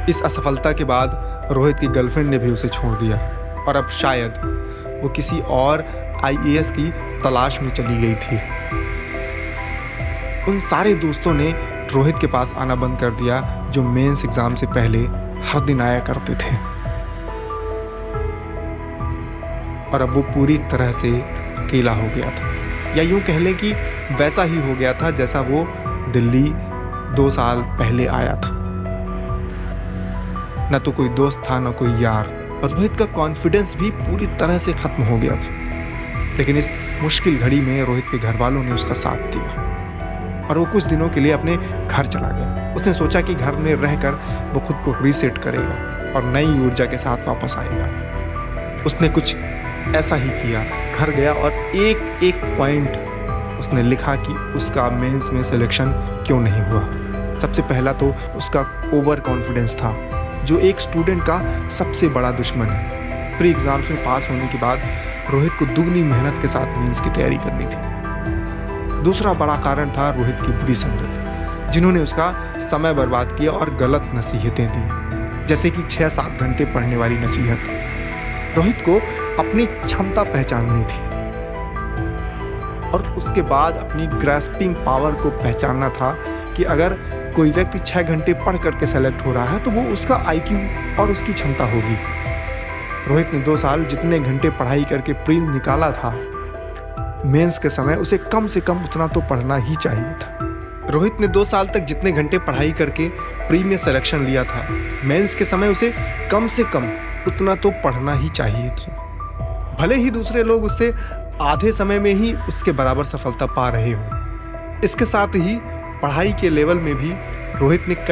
इस असफलता के बाद रोहित की गर्लफ्रेंड ने भी उसे छोड़ दिया और अब शायद वो किसी और आईएएस की तलाश में चली गई थी। उन सारे दोस्तों ने रोहित के पास आना बंद कर दिया जो मेंस एग्जाम से पहले हर दिन आया करते थे, और अब वो पूरी तरह से अकेला हो गया था, या यूं कह लें कि वैसा ही हो गया था जैसा वो दिल्ली 2 साल पहले आया था। न तो कोई दोस्त था, न कोई यार, और रोहित का कॉन्फिडेंस भी पूरी तरह से खत्म हो गया था। लेकिन इस मुश्किल घड़ी में रोहित के घर वालों ने उसका साथ दिया और वो कुछ दिनों के लिए अपने घर चला गया। उसने सोचा कि घर में रहकर वो खुद को रीसेट करेगा और नई ऊर्जा के साथ वापस आएगा। उसने कुछ ऐसा ही किया, घर गया और एक एक पॉइंट उसने लिखा कि उसका मेंस में सिलेक्शन क्यों नहीं हुआ। सबसे पहला तो उसका ओवर कॉन्फिडेंस था, जो एक स्टूडेंट का सबसे बड़ा दुश्मन है। प्री एग्जाम्स में पास होने के बाद रोहित को दुगनी मेहनत के साथ मेंस की तैयारी करनी थी। दूसरा बड़ा कारण था रोहित की बुरी संगत, जिन्होंने उसका समय बर्बाद किया और गलत नसीहतें दी, जैसे कि 6-7 घंटे पढ़ने वाली नसीहत। रोहित को अपनी क्षमता पहचाननी थी और उसके बाद अपनी ग्रास्पिंग पावर को पहचानना था कि अगर कोई व्यक्ति 6 घंटे पढ़ करके सेलेक्ट हो रहा है तो वो उसका आईक्यू और उसकी क्षमता होगी। रोहित ने 2 साल जितने घंटे पढ़ाई करके प्री निकाला था, मेंस के समय उसे कम से कम उतना तो पढ़ना ही चाहिए था। रोहित ने 2 साल तक जितने घंटे पढ़ाई करके प्री में सिलेक्शन लिया था, मेंस के समय उसे कम से कम उतना तो पढ़ना ही चाहिए था। भले ही दूसरे लोग उससे आधे समय में ही उसके बराबर सफलता पा रहे हों। इसके साथ ही पढ़ाई के लेवल में भी रोहित ने कई